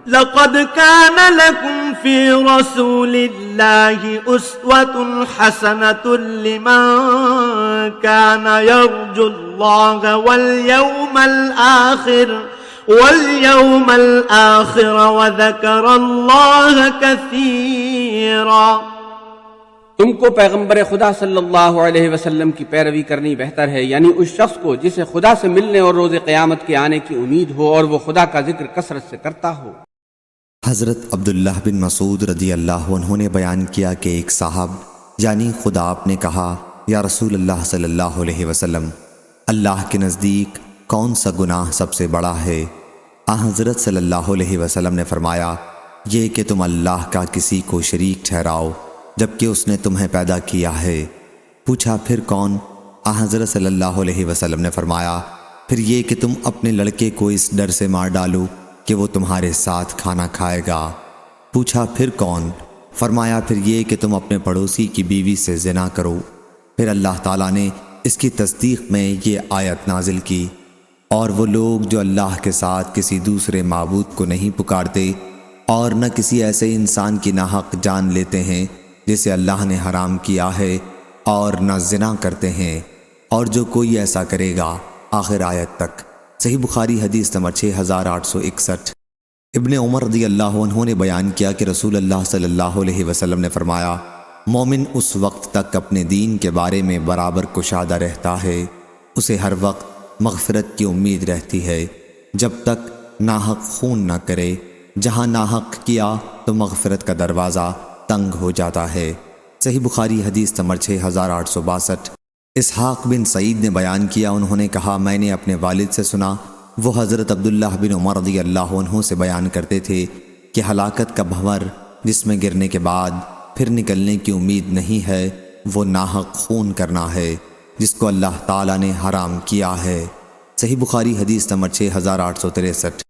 لقد كان لكم في رسول الله أسوة حسنة لمن كان يرجو الله واليوم الآخر وذكر الله كثيرا۔ تم کو پیغمبر خدا صلی اللہ علیہ وسلم کی پیروی کرنی بہتر ہے، یعنی اس شخص کو جسے خدا سے ملنے اور روز قیامت کے آنے کی امید ہو اور وہ خدا کا ذکر کثرت سے کرتا ہو۔ حضرت عبداللہ بن مسعود رضی اللہ عنہ نے بیان کیا کہ ایک صاحب یعنی خدا آپ نے کہا، یا رسول اللہ صلی اللہ علیہ وسلم، اللہ کے نزدیک کون سا گناہ سب سے بڑا ہے؟ حضرت صلی اللہ علیہ وسلم نے فرمایا، یہ کہ تم اللہ کا کسی کو شریک ٹھہراؤ جبکہ اس نے تمہیں پیدا کیا ہے۔ پوچھا پھر کون؟ حضرت صلی اللہ علیہ وسلم نے فرمایا، پھر یہ کہ تم اپنے لڑکے کو اس ڈر سے مار ڈالو کہ وہ تمہارے ساتھ کھانا کھائے گا۔ پوچھا پھر کون؟ فرمایا پھر یہ کہ تم اپنے پڑوسی کی بیوی سے زنا کرو۔ پھر اللہ تعالیٰ نے اس کی تصدیق میں یہ آیت نازل کی، اور وہ لوگ جو اللہ کے ساتھ کسی دوسرے معبود کو نہیں پکارتے اور نہ کسی ایسے انسان کی ناحق جان لیتے ہیں جسے اللہ نے حرام کیا ہے، اور نہ زنا کرتے ہیں، اور جو کوئی ایسا کرے گا، آخر آیت تک۔ صحیح بخاری حدیث نمبر 6861۔ ابن عمر رضی اللہ عنہ نے بیان کیا کہ رسول اللہ صلی اللہ علیہ وسلم نے فرمایا، مومن اس وقت تک اپنے دین کے بارے میں برابر کشادہ رہتا ہے، اسے ہر وقت مغفرت کی امید رہتی ہے جب تک ناحق خون نہ کرے، جہاں ناحق کیا تو مغفرت کا دروازہ تنگ ہو جاتا ہے۔ صحیح بخاری حدیث نمبر 6862۔ اسحاق بن سعید نے بیان کیا، انہوں نے کہا، میں نے اپنے والد سے سنا، وہ حضرت عبداللہ بن عمر رضی اللہ عنہ سے بیان کرتے تھے کہ ہلاکت کا بھنور جس میں گرنے کے بعد پھر نکلنے کی امید نہیں ہے، وہ ناحق خون کرنا ہے جس کو اللہ تعالیٰ نے حرام کیا ہے۔ صحیح بخاری حدیث نمبر 6863۔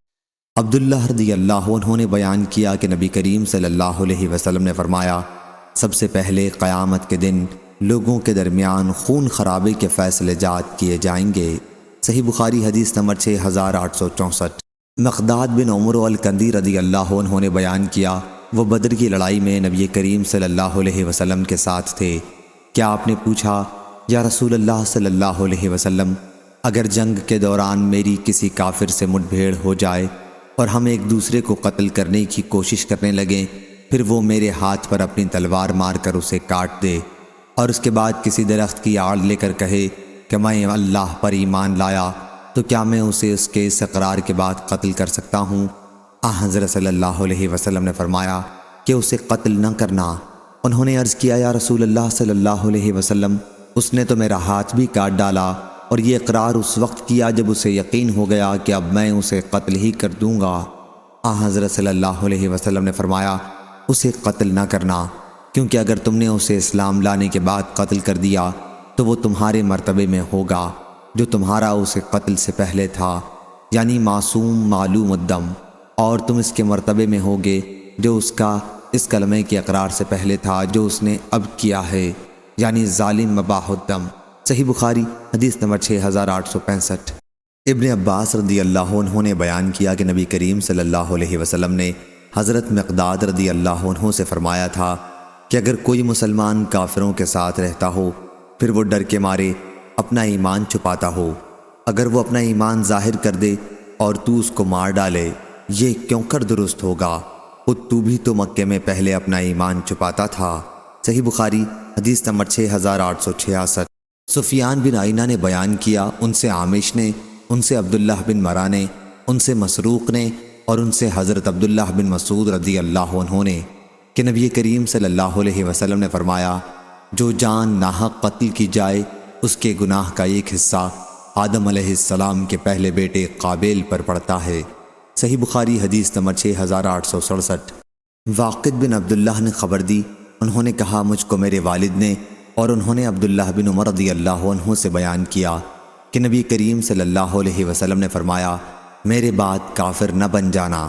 عبداللہ رضی اللہ عنہ نے بیان کیا کہ نبی کریم صلی اللہ علیہ وسلم نے فرمایا، سب سے پہلے قیامت کے دن لوگوں کے درمیان خون خرابے کے فیصلے جات کیے جائیں گے۔ صحیح بخاری حدیث نمبر 6864۔ مقداد بن عمر الکندی رضی اللہ عنہ نے بیان کیا، وہ بدر کی لڑائی میں نبی کریم صلی اللہ علیہ وسلم کے ساتھ تھے۔ کیا آپ نے پوچھا، یا رسول اللہ صلی اللہ علیہ وسلم، اگر جنگ کے دوران میری کسی کافر سے مٹ بھیڑ ہو جائے اور ہم ایک دوسرے کو قتل کرنے کی کوشش کرنے لگیں، پھر وہ میرے ہاتھ پر اپنی تلوار مار کر اسے کاٹ دے اور اس کے بعد کسی درخت کی آڑ لے کر کہے کہ میں اللہ پر ایمان لایا، تو کیا میں اسے اس کے اس اقرار کے بعد قتل کر سکتا ہوں؟ حضرت صلی اللہ علیہ وسلم نے فرمایا کہ اسے قتل نہ کرنا۔ انہوں نے عرض کیا، یا رسول اللہ صلی اللہ علیہ وسلم، اس نے تو میرا ہاتھ بھی کاٹ ڈالا اور یہ اقرار اس وقت کیا جب اسے یقین ہو گیا کہ اب میں اسے قتل ہی کر دوں گا۔ حضرت صلی اللہ علیہ وسلم نے فرمایا، اسے قتل نہ کرنا، کیونکہ اگر تم نے اسے اسلام لانے کے بعد قتل کر دیا تو وہ تمہارے مرتبے میں ہوگا جو تمہارا اسے قتل سے پہلے تھا، یعنی معصوم معلوم الدم، اور تم اس کے مرتبے میں ہوگے جو اس کا اس کلمے کے اقرار سے پہلے تھا جو اس نے اب کیا ہے، یعنی ظالم مباح الدم۔ صحیح بخاری حدیث نمبر 6865۔ ابن عباس رضی اللہ عنہ نے بیان کیا کہ نبی کریم صلی اللہ علیہ وسلم نے حضرت مقداد رضی اللہ عنہ سے فرمایا تھا کہ اگر کوئی مسلمان کافروں کے ساتھ رہتا ہو پھر وہ ڈر کے مارے اپنا ایمان چھپاتا ہو، اگر وہ اپنا ایمان ظاہر کر دے اور تو اس کو مار ڈالے، یہ کیوں کر درست ہوگا؟ خود تو بھی تو مکے میں پہلے اپنا ایمان چھپاتا تھا۔ صحیح بخاری حدیث نمبر 6866۔ سفیان بن عینہ نے بیان کیا، ان سے عامش نے، ان سے عبداللہ بن مرہ نے، ان سے مسروق نے، اور ان سے حضرت عبداللہ بن مسعود رضی اللہ عنہ نے کہ نبی کریم صلی اللہ علیہ وسلم نے فرمایا، جو جان ناحق قتل کی جائے اس کے گناہ کا ایک حصہ آدم علیہ السلام کے پہلے بیٹے قابیل پر پڑتا ہے۔ صحیح بخاری حدیث نمبر 6867۔ واقد بن عبداللہ نے خبر دی، انہوں نے کہا، مجھ کو میرے والد نے اور انہوں نے عبداللہ بن عمر رضی اللہ عنہ سے بیان کیا کہ نبی کریم صلی اللہ علیہ وسلم نے فرمایا، میرے بعد کافر نہ بن جانا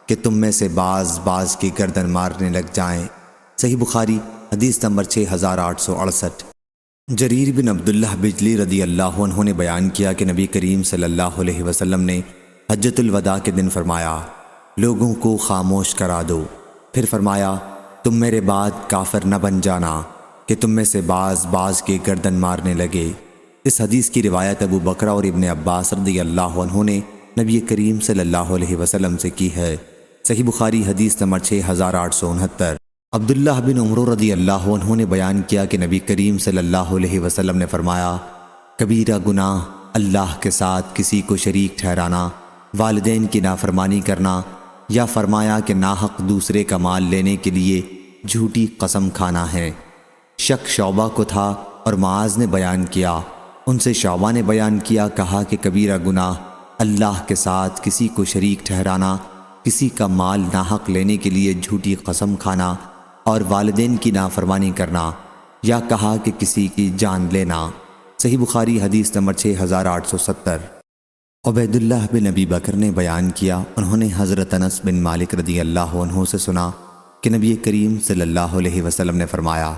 کہ تم میں سے بعض کی گردن مارنے لگ جائیں۔ صحیح بخاری حدیث نمبر 6868۔ جریر بن عبداللہ بجلی رضی اللہ عنہ نے بیان کیا کہ نبی کریم صلی اللہ علیہ وسلم نے حجۃ الوداع کے دن فرمایا، لوگوں کو خاموش کرا دو۔ پھر فرمایا تم میرے بعد کافر نہ بن جانا کہ تم میں سے بعض کے گردن مارنے لگے۔ اس حدیث کی روایت ابو بکرہ اور ابن عباس رضی اللہ عنہ نے نبی کریم صلی اللہ علیہ وسلم سے کی ہے۔ صحیح بخاری حدیث نمبر 6869۔ عبداللہ بن عمر رضی اللہ عنہ نے بیان کیا کہ نبی کریم صلی اللہ علیہ وسلم نے فرمایا کبیرہ گناہ اللہ کے ساتھ کسی کو شریک ٹھہرانا، والدین کی نافرمانی کرنا، یا فرمایا کہ ناحق دوسرے کا مال لینے کے لیے جھوٹی قسم کھانا ہے۔ شک شعبہ کو تھا اور معاذ نے بیان کیا، ان سے شعبہ نے بیان کیا، کہا کہ کبیرہ گناہ اللہ کے ساتھ کسی کو شریک ٹھہرانا، کسی کا مال ناحق لینے کے لیے جھوٹی قسم کھانا اور والدین کی نافرمانی کرنا، یا کہا کہ کسی کی جان لینا۔ صحیح بخاری حدیث نمبر 6870۔ عبید اللہ بن ابی بکر نے بیان کیا، انہوں نے حضرت انس بن مالک رضی اللہ عنہ سے سنا کہ نبی کریم صلی اللہ علیہ وسلم نے فرمایا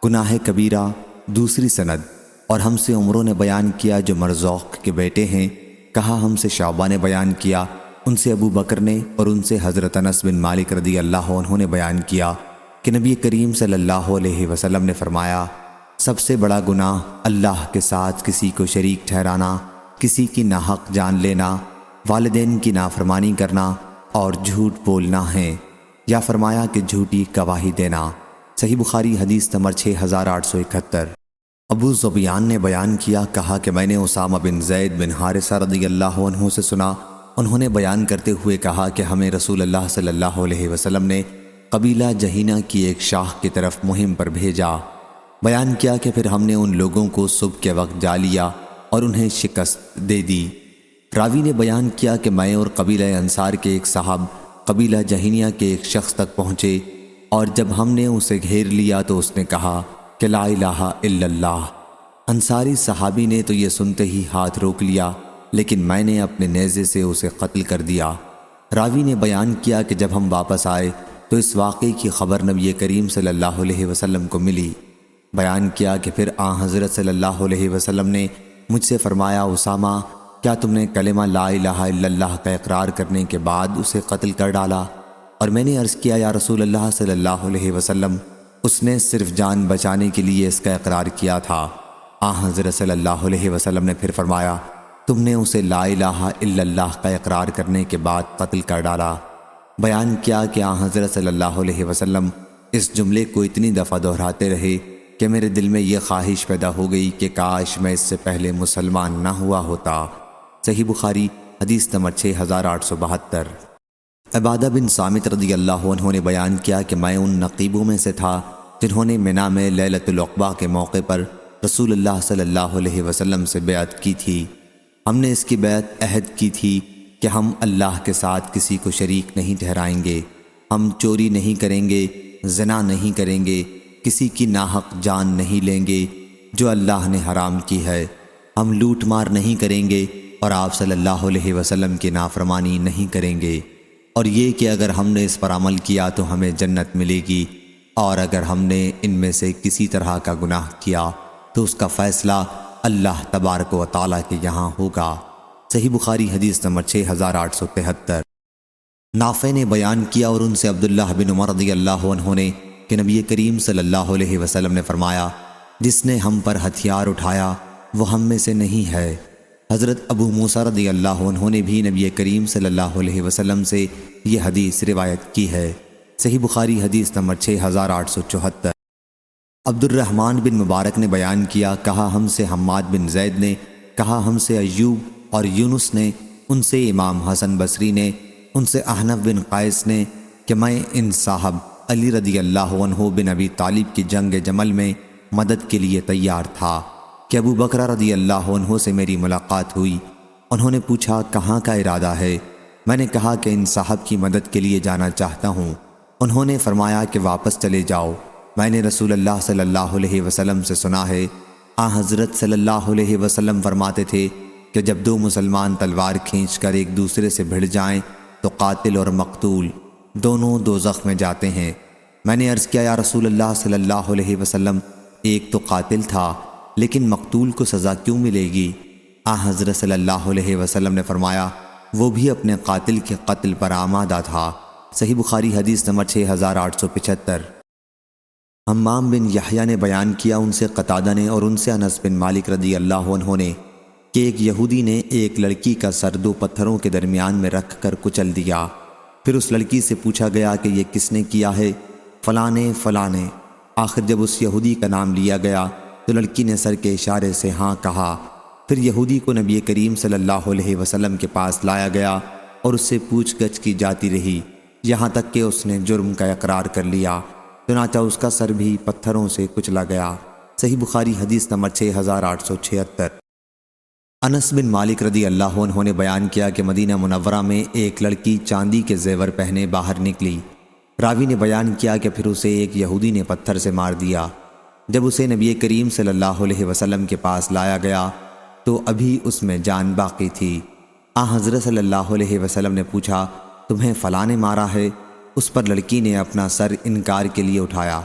گناہ کبیرہ۔ دوسری سند اور ہم سے عمروں نے بیان کیا جو مرزوق کے بیٹے ہیں، کہا ہم سے شعبہ نے بیان کیا، ان سے ابو بکر نے اور ان سے حضرت انس بن مالک رضی اللہ عنہ نے بیان کیا کہ نبی کریم صلی اللہ علیہ وسلم نے فرمایا سب سے بڑا گناہ اللہ کے ساتھ کسی کو شریک ٹھہرانا، کسی کی ناحق جان لینا، والدین کی نافرمانی کرنا اور جھوٹ بولنا ہے، یا فرمایا کہ جھوٹی گواہی دینا۔ صحیح بخاری حدیث نمبر 6871۔ ابو ظبیان نے بیان کیا، کہا کہ میں نے اسامہ بن زید بن حارثہ رضی اللہ عنہ سے سنا، انہوں نے بیان کرتے ہوئے کہا کہ ہمیں رسول اللہ صلی اللہ علیہ وسلم نے قبیلہ جہینہ کی ایک شاخ کی طرف مہم پر بھیجا۔ بیان کیا کہ پھر ہم نے ان لوگوں کو صبح کے وقت جا لیا اور انہیں شکست دے دی۔ راوی نے بیان کیا کہ میں اور قبیلہ انصار کے ایک صاحب قبیلہ جہینیہ کے ایک شخص تک پہنچے، اور جب ہم نے اسے گھیر لیا تو اس نے کہا کہ لا الہ الا اللہ۔ انصاری صحابی نے تو یہ سنتے ہی ہاتھ روک لیا، لیکن میں نے اپنے نیزے سے اسے قتل کر دیا۔ راوی نے بیان کیا کہ جب ہم واپس آئے تو اس واقعے کی خبر نبی کریم صلی اللہ علیہ وسلم کو ملی۔ بیان کیا کہ پھر حضرت صلی اللہ علیہ وسلم نے مجھ سے فرمایا اسامہ کیا تم نے کلمہ لا الہ الا اللہ کا اقرار کرنے کے بعد اسے قتل کر ڈالا؟ اور میں نے عرض کیا یا رسول اللہ صلی اللہ علیہ وسلم اس نے صرف جان بچانے کے لیے اس کا اقرار کیا تھا۔ حضرت صلی اللہ علیہ وسلم نے پھر فرمایا تم نے اسے لا الہ الا اللہ کا اقرار کرنے کے بعد قتل کر ڈالا۔ بیان کیا کہ حضرت صلی اللہ علیہ وسلم اس جملے کو اتنی دفعہ دہراتے رہے کہ میرے دل میں یہ خواہش پیدا ہو گئی کہ کاش میں اس سے پہلے مسلمان نہ ہوا ہوتا۔ صحیح بخاری حدیث نمبر 6872۔ عبادہ بن صامت رضی اللہ عنہ نے بیان کیا کہ میں ان نقیبوں میں سے تھا جنہوں نے منی میں لیلۃ العقبہ کے موقع پر رسول اللہ صلی اللہ علیہ وسلم سے بیعت کی تھی۔ ہم نے اس کی بیعت عہد کی تھی کہ ہم اللہ کے ساتھ کسی کو شریک نہیں ٹھہرائیں گے، ہم چوری نہیں کریں گے، زنا نہیں کریں گے، کسی کی ناحق جان نہیں لیں گے جو اللہ نے حرام کی ہے، ہم لوٹ مار نہیں کریں گے اور آپ صلی اللہ علیہ وسلم کی نافرمانی نہیں کریں گے، اور یہ کہ اگر ہم نے اس پر عمل کیا تو ہمیں جنت ملے گی، اور اگر ہم نے ان میں سے کسی طرح کا گناہ کیا تو اس کا فیصلہ اللہ تبارک و تعالیٰ کے یہاں ہوگا۔ صحیح بخاری حدیث نمبر 6873۔ نافع نے بیان کیا اور ان سے عبداللہ بن عمر رضی اللہ عنہ نے کہ نبی کریم صلی اللہ علیہ وسلم نے فرمایا جس نے ہم پر ہتھیار اٹھایا وہ ہم میں سے نہیں ہے۔ حضرت ابو موسیٰ رضی اللہ عنہ نے بھی نبی کریم صلی اللہ علیہ وسلم سے یہ حدیث روایت کی ہے۔ صحیح بخاری حدیث نمبر 6874۔ عبد الرحمن بن مبارک نے بیان کیا، کہا ہم سے حماد بن زید نے، کہا ہم سے ایوب اور یونس نے، ان سے امام حسن بصری نے، ان سے احنف بن قیس نے کہ میں ان صاحب علی رضی اللہ عنہ بن ابی طالب کی جنگ جمل میں مدد کے لیے تیار تھا کہ ابو بکر رضی اللہ عنہ سے میری ملاقات ہوئی۔ انہوں نے پوچھا کہاں کا ارادہ ہے؟ میں نے کہا کہ ان صاحب کی مدد کے لیے جانا چاہتا ہوں۔ انہوں نے فرمایا کہ واپس چلے جاؤ، میں نے رسول اللہ صلی اللہ علیہ وسلم سے سنا ہے، حضرت صلی اللہ علیہ وسلم فرماتے تھے کہ جب دو مسلمان تلوار کھینچ کر ایک دوسرے سے بھڑ جائیں تو قاتل اور مقتول دونوں دوزخ میں جاتے ہیں۔ میں نے عرض کیا یا رسول اللہ صلی اللہ علیہ وسلم ایک تو قاتل تھا لیکن مقتول کو سزا کیوں ملے گی؟ حضرت صلی اللہ علیہ وسلم نے فرمایا وہ بھی اپنے قاتل کے قتل پر آمادہ تھا۔ صحیح بخاری حدیث نمبر 6875۔ حمام بن یحییٰ نے بیان کیا، ان سے قتادہ نے اور ان سے انس بن مالک رضی اللہ عنہ نے کہ ایک یہودی نے ایک لڑکی کا سر دو پتھروں کے درمیان میں رکھ کر کچل دیا۔ پھر اس لڑکی سے پوچھا گیا کہ یہ کس نے کیا ہے؟ فلاں نے فلاں نے۔ آخر جب اس یہودی کا نام لیا گیا تو لڑکی نے سر کے اشارے سے ہاں کہا۔ پھر یہودی کو نبی کریم صلی اللہ علیہ وسلم کے پاس لایا گیا اور اس سے پوچھ گچھ کی جاتی رہی، یہاں تک کہ اس نے جرم کا اقرار کر لیا، چنانچہ اس کا سر بھی پتھروں سے کچلا گیا۔ صحیح بخاری حدیث نمبر 6876۔ انس بن مالک رضی اللہ عنہ نے بیان کیا کہ مدینہ منورہ میں ایک لڑکی چاندی کے زیور پہنے باہر نکلی۔ راوی نے بیان کیا کہ پھر اسے ایک یہودی نے پتھر سے مار دیا۔ جب اسے نبی کریم صلی اللہ علیہ وسلم کے پاس لایا گیا تو ابھی اس میں جان باقی تھی۔ حضرت صلی اللہ علیہ وسلم نے پوچھا، تمہیں فلاں نے مارا ہے؟ اس پر لڑکی نے اپنا سر انکار کے لیے اٹھایا۔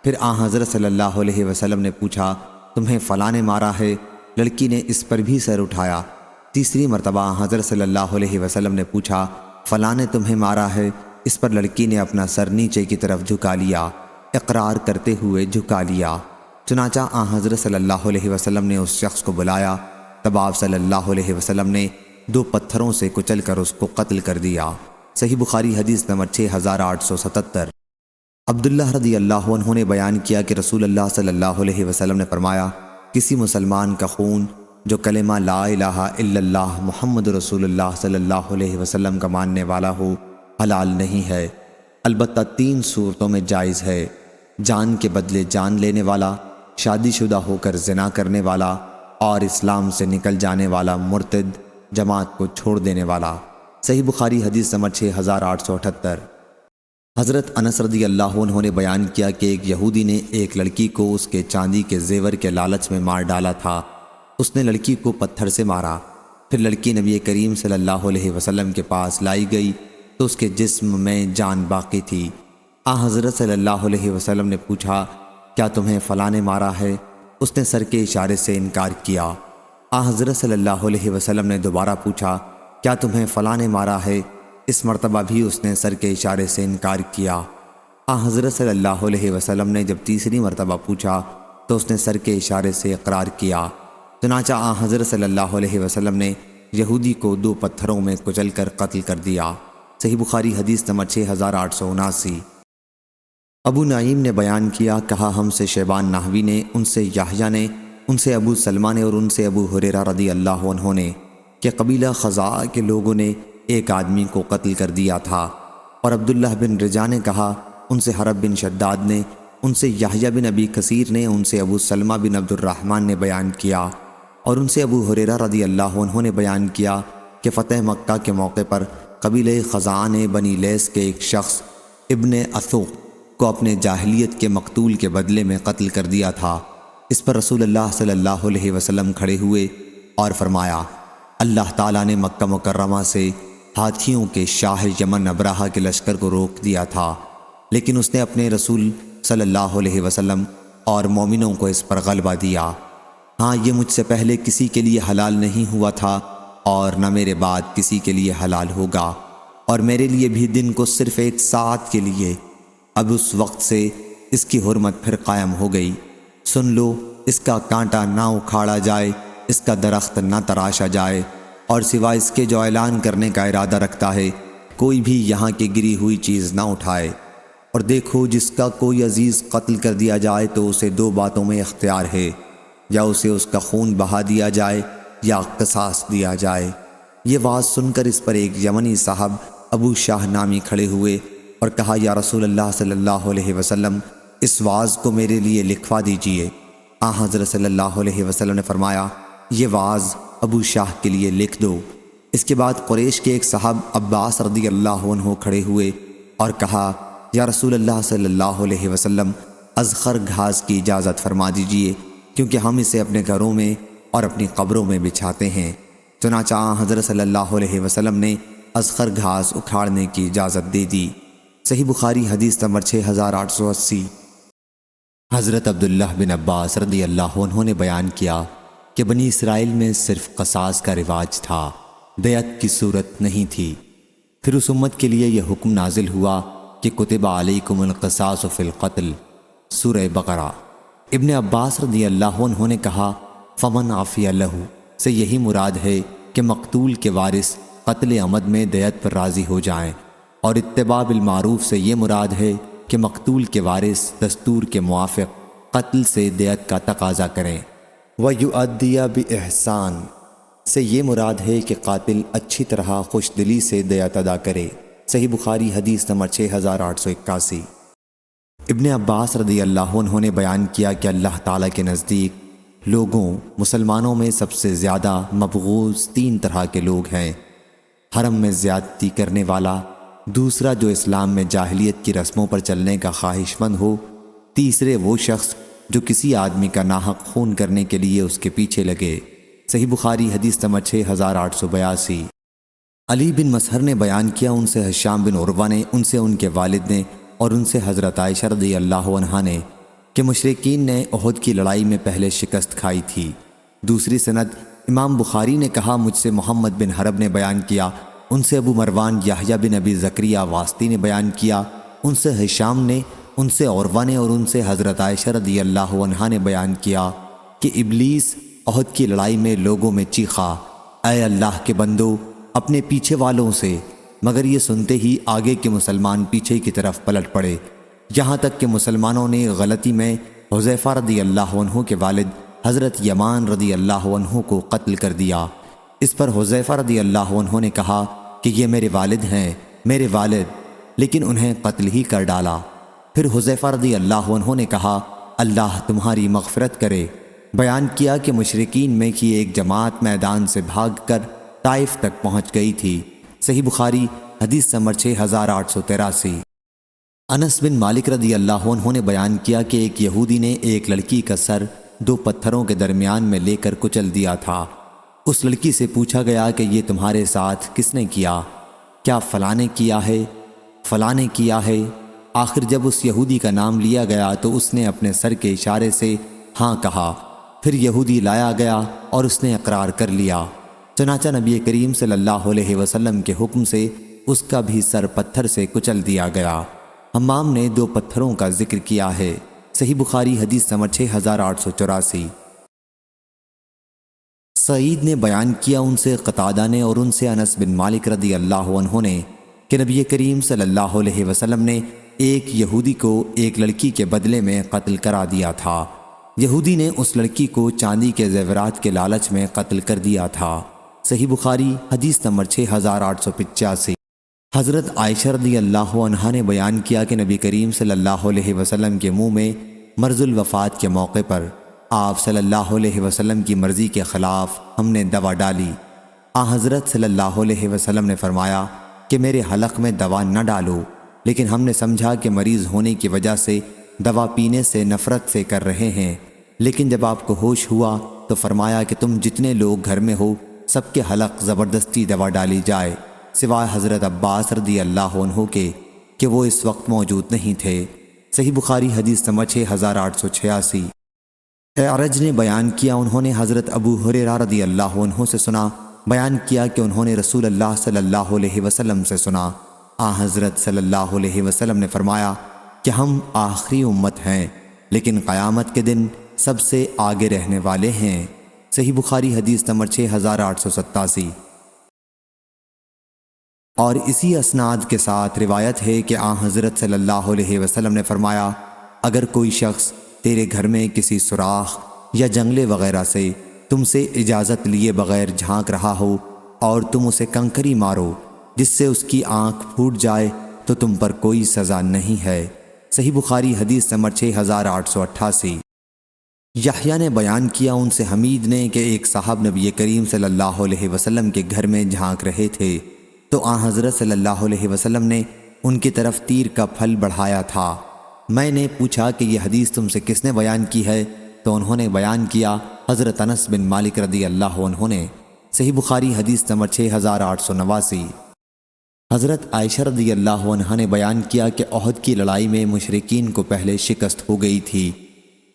پھر حضرت صلی اللہ علیہ وسلم نے پوچھا، تمہیں فلاں نے مارا ہے؟ لڑکی نے اس پر بھی سر اٹھایا۔ تیسری مرتبہ حضرت صلی اللہ علیہ وسلم نے پوچھا، فلاں نے تمہیں مارا ہے؟ اس پر لڑکی نے اپنا سر نیچے کی طرف جھکا لیا، اقرار کرتے ہوئے جھکا لیا۔ چنانچہ حضرت صلی اللہ علیہ وسلم نے اس شخص کو بلایا، تب آپ صلی اللہ علیہ وسلم نے دو پتھروں سے کچل کر اس کو قتل کر دیا۔ صحیح بخاری حدیث نمبر 6877۔ عبداللہ رضی اللہ عنہ نے بیان کیا کہ رسول اللہ صلی اللہ علیہ وسلم نے فرمایا، کسی مسلمان کا خون جو کلمہ لا الہ الا اللہ محمد رسول اللہ صلی اللہ علیہ وسلم کا ماننے والا ہو، حلال نہیں ہے، البتہ 3 صورتوں میں جائز ہے: جان کے بدلے جان لینے والا، شادی شدہ ہو کر زنا کرنے والا، اور اسلام سے نکل جانے والا مرتد، جماعت کو چھوڑ دینے والا۔ صحیح بخاری حدیث نمبر 6878۔ حضرت انس رضی اللہ عنہ نے بیان کیا کہ ایک یہودی نے ایک لڑکی کو اس کے چاندی کے زیور کے لالچ میں مار ڈالا تھا۔ اس نے لڑکی کو پتھر سے مارا۔ پھر لڑکی نبی کریم صلی اللہ علیہ وسلم کے پاس لائی گئی تو اس کے جسم میں جان باقی تھی۔ حضرت صلی اللہ علیہ وسلم نے پوچھا، کیا تمہیں فلاں نے مارا ہے؟ اس نے سر کے اشارے سے انکار کیا۔ حضرت صلی اللہ علیہ وسلم نے دوبارہ پوچھا، کیا تمہیں فلاں نے مارا ہے؟ اس مرتبہ بھی اس نے سر کے اشارے سے انکار کیا۔ حضرت صلی اللہ علیہ وسلم نے جب تیسری مرتبہ پوچھا تو اس نے سر کے اشارے سے اقرار کیا۔ چنانچہ حضرت صلی اللہ علیہ وسلم نے یہودی کو 2 پتھروں میں کچل کر قتل کر دیا۔ صحیح بخاری حدیث نمبر 6879۔ ابو نعیم نے بیان کیا، کہا ہم سے شیبان نحوی نے، ان سے یحییٰ نے، ان سے ابو سلمہ نے اور ان سے ابو ہریرہ رضی اللہ عنہ نے کہ قبیلہ خزاعہ کے لوگوں نے ایک آدمی کو قتل کر دیا تھا۔ اور عبداللہ بن رجا نے کہا، ان سے حرب بن شداد نے، ان سے یحییٰ بن ابی کثیر نے، ان سے ابو سلمہ بن عبد الرحمن نے بیان کیا، اور ان سے ابو ہریرہ رضی اللہ عنہ نے بیان کیا کہ فتح مکہ کے موقع پر قبیلہ خزاعہ نے بنی لیس کے ایک شخص ابن اثوق کو اپنے جاہلیت کے مقتول کے بدلے میں قتل کر دیا تھا۔ اس پر رسول اللہ صلی اللہ علیہ وسلم کھڑے ہوئے اور فرمایا، اللہ تعالیٰ نے مکہ مکرمہ سے ہاتھیوں کے شاہ یمن ابرہہ کے لشکر کو روک دیا تھا، لیکن اس نے اپنے رسول صلی اللہ علیہ وسلم اور مومنوں کو اس پر غلبہ دیا۔ ہاں، یہ مجھ سے پہلے کسی کے لیے حلال نہیں ہوا تھا اور نہ میرے بعد کسی کے لیے حلال ہوگا، اور میرے لیے بھی دن کو صرف 1 ساعت کے لیے۔ اب اس وقت سے اس کی حرمت پھر قائم ہو گئی۔ سن لو، اس کا کانٹا نہ اکھاڑا جائے، اس کا درخت نہ تراشا جائے، اور سوائے اس کے جو اعلان کرنے کا ارادہ رکھتا ہے کوئی بھی یہاں کی گری ہوئی چیز نہ اٹھائے۔ اور دیکھو، جس کا کوئی عزیز قتل کر دیا جائے تو اسے 2 باتوں میں اختیار ہے، یا اسے اس کا خون بہا دیا جائے یا قصاص دیا جائے۔ یہ بات سن کر اس پر ایک یمنی صاحب ابو شاہ نامی کھڑے ہوئے اور کہا، یا رسول اللہ صلی اللہ علیہ وسلم، اس واز کو میرے لیے لکھوا دیجئے۔ حضرت صلی اللہ علیہ وسلم نے فرمایا، یہ واز ابو شاہ کے لیے لکھ دو۔ اس کے بعد قریش کے ایک صاحب عباس رضی اللہ عنہ کھڑے ہوئے اور کہا، یا رسول اللہ صلی اللہ علیہ وسلم، ازخر گھاس کی اجازت فرما دیجئے، کیونکہ ہم اسے اپنے گھروں میں اور اپنی قبروں میں بچھاتے ہیں۔ چنانچہ حضرت صلی اللہ علیہ وسلم نے ازخر گھاس اکھاڑنے کی اجازت دے دی۔ صحیح بخاری حدیث نمبر 6880۔ حضرت عبداللہ بن عباس رضی اللہ عنہ نے بیان کیا کہ بنی اسرائیل میں صرف قصاص کا رواج تھا، دیت کی صورت نہیں تھی۔ پھر اس امت کے لیے یہ حکم نازل ہوا کہ کتب علیکم القصاص فی القتل، سورہ بقرہ۔ ابن عباس رضی اللہ عنہ نے کہا فمن عفی لہ سے یہی مراد ہے کہ مقتول کے وارث قتل عمد میں دیت پر راضی ہو جائیں، اور اتباع بالمعروف سے یہ مراد ہے کہ مقتول کے وارث دستور کے موافق قتل سے دیت کا تقاضا کریں۔ وَيُؤَدِّيَ بِإِحْسَانٍ سے یہ مراد ہے کہ قاتل اچھی طرح خوش دلی سے دیت ادا کرے۔ صحیح بخاری حدیث نمبر 6881۔ ابن عباس رضی اللہ عنہ نے بیان کیا کہ اللہ تعالیٰ کے نزدیک لوگوں مسلمانوں میں سب سے زیادہ مبغوض 3 طرح کے لوگ ہیں: حرم میں زیادتی کرنے والا، دوسرا جو اسلام میں جاہلیت کی رسموں پر چلنے کا خواہش مند ہو، تیسرے وہ شخص جو کسی آدمی کا ناحق خون کرنے کے لیے اس کے پیچھے لگے۔ صحیح بخاری حدیث نمبر 6882۔ علی بن مسہر نے بیان کیا، ان سے ہشام بن عروہ نے، ان سے ان کے والد نے، اور ان سے حضرت عائشہ رضی اللہ عنہا نے کہ مشرکین نے احد کی لڑائی میں پہلے شکست کھائی تھی۔ دوسری سند امام بخاری نے کہا مجھ سے محمد بن حرب نے بیان کیا، ان سے ابو مروان یحییٰ بن ابی زکریہ واسطی نے بیان کیا، ان سے ہشام نے، ان سے عروہ نے، اور ان سے حضرت عائشہ رضی اللہ عنہا نے بیان کیا کہ ابلیس احد کی لڑائی میں لوگوں میں چیخا، اے اللہ کے بندو اپنے پیچھے والوں سے، مگر یہ سنتے ہی آگے کے مسلمان پیچھے کی طرف پلٹ پڑے، یہاں تک کہ مسلمانوں نے غلطی میں حذیفہ رضی اللہ عنہ کے والد حضرت یمان رضی اللہ عنہ کو قتل کر دیا۔ اس پر حذیفہ رضی اللہ عنہ نے کہا کہ یہ میرے والد ہیں، میرے والد، لیکن انہیں قتل ہی کر ڈالا۔ پھر حذیفہ رضی اللہ عنہ نے کہا اللہ تمہاری مغفرت کرے۔ بیان کیا کہ مشرکین میں کی ایک جماعت میدان سے بھاگ کر طائف تک پہنچ گئی تھی۔ صحیح بخاری حدیث نمبر 6883۔ انس بن مالک رضی اللہ عنہ نے بیان کیا کہ ایک یہودی نے ایک لڑکی کا سر 2 پتھروں کے درمیان میں لے کر کچل دیا تھا۔ اس لڑکی سے پوچھا گیا کہ یہ تمہارے ساتھ کس نے کیا؟ کیا فلاں نے کیا ہے؟ فلاں نے کیا ہے؟ آخر جب اس یہودی کا نام لیا گیا تو اس نے اپنے سر کے اشارے سے ہاں کہا۔ پھر یہودی لایا گیا اور اس نے اقرار کر لیا۔ چنانچہ نبی کریم صلی اللہ علیہ وسلم کے حکم سے اس کا بھی سر پتھر سے کچل دیا گیا۔ حمام نے 2 پتھروں کا ذکر کیا ہے۔ صحیح بخاری حدیث نمبر 6884۔ سعید نے بیان کیا، ان سے قتادہ نے اور ان سے انس بن مالک رضی اللہ عنہ نے کہ نبی کریم صلی اللہ علیہ وسلم نے ایک یہودی کو ایک لڑکی کے بدلے میں قتل کرا دیا تھا۔ یہودی نے اس لڑکی کو چاندی کے زیورات کے لالچ میں قتل کر دیا تھا۔ صحیح بخاری حدیث نمبر 6885۔ حضرت عائشہ رضی اللہ عنہا نے بیان کیا کہ نبی کریم صلی اللہ علیہ وسلم کے منہ میں مرض الوفات کے موقع پر آپ صلی اللہ علیہ وسلم کی مرضی کے خلاف ہم نے دوا ڈالی۔ حضرت صلی اللہ علیہ وسلم نے فرمایا کہ میرے حلق میں دوا نہ ڈالو، لیکن ہم نے سمجھا کہ مریض ہونے کی وجہ سے دوا پینے سے نفرت سے کر رہے ہیں۔ لیکن جب آپ کو ہوش ہوا تو فرمایا کہ تم جتنے لوگ گھر میں ہو سب کے حلق زبردستی دوا ڈالی جائے، سوائے حضرت عباس رضی اللہ عنہ کے کہ وہ اس وقت موجود نہیں تھے۔ صحیح بخاری حدیث نمبر 6886۔ اعرج نے بیان کیا، انہوں نے حضرت ابو ہریرہ رضی اللہ عنہ سے سنا، بیان کیا کہ انہوں نے رسول اللہ صلی اللہ علیہ وسلم سے سنا، حضرت صلی اللہ علیہ وسلم نے فرمایا کہ ہم آخری امت ہیں لیکن قیامت کے دن سب سے آگے رہنے والے ہیں۔ صحیح بخاری حدیث نمبر 6887۔ اور اسی اسناد کے ساتھ روایت ہے کہ حضرت صلی اللہ علیہ وسلم نے فرمایا اگر کوئی شخص تیرے گھر میں کسی سوراخ یا جنگلے وغیرہ سے تم سے اجازت لیے بغیر جھانک رہا ہو اور تم اسے کنکری مارو جس سے اس کی آنکھ پھوٹ جائے تو تم پر کوئی سزا نہیں ہے۔ صحیح بخاری حدیث نمبر 6888۔ یحییٰ نے بیان کیا، ان سے حمید نے کہ ایک صاحب نبی کریم صلی اللہ علیہ وسلم کے گھر میں جھانک رہے تھے تو حضرت صلی اللہ علیہ وسلم نے ان کی طرف تیر کا پھل بڑھایا تھا۔ میں نے پوچھا کہ یہ حدیث تم سے کس نے بیان کی ہے تو انہوں نے بیان کیا حضرت انس بن مالک رضی اللہ عنہ نے۔ صحیح بخاری حدیث نمبر 6889۔ حضرت عائشہ رضی اللہ عنہا نے بیان کیا کہ احد کی لڑائی میں مشرکین کو پہلے شکست ہو گئی تھی،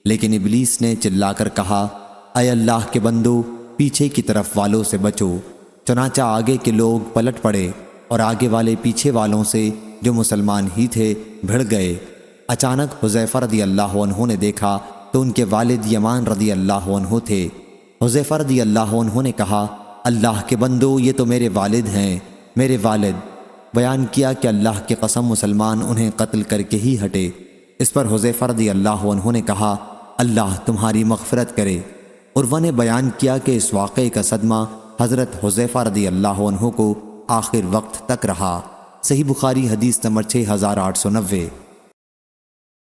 لیکن ابلیس نے چلا کر کہا اے اللہ کے بندو پیچھے کی طرف والوں سے بچو، چنانچہ آگے کے لوگ پلٹ پڑے اور آگے والے پیچھے والوں سے جو مسلمان ہی تھے بھڑ گئے۔ اچانک حذیفہ رضی اللہ عنہ نے دیکھا تو ان کے والد یمان رضی اللہ عنہ تھے۔ حذیفہ رضی اللہ عنہ نے کہا، اللہ کے بندو، یہ تو میرے والد ہیں، میرے والد۔ بیان کیا کہ اللہ کی قسم مسلمان انہیں قتل کر کے ہی ہٹے۔ اس پر حذیفہ رضی اللہ عنہ نے کہا، اللہ تمہاری مغفرت کرے۔ عروہ نے بیان کیا کہ اس واقعے کا صدمہ حضرت حذیفہ رضی اللہ عنہ کو آخر وقت تک رہا۔ صحیح بخاری حدیث نمبر 6890۔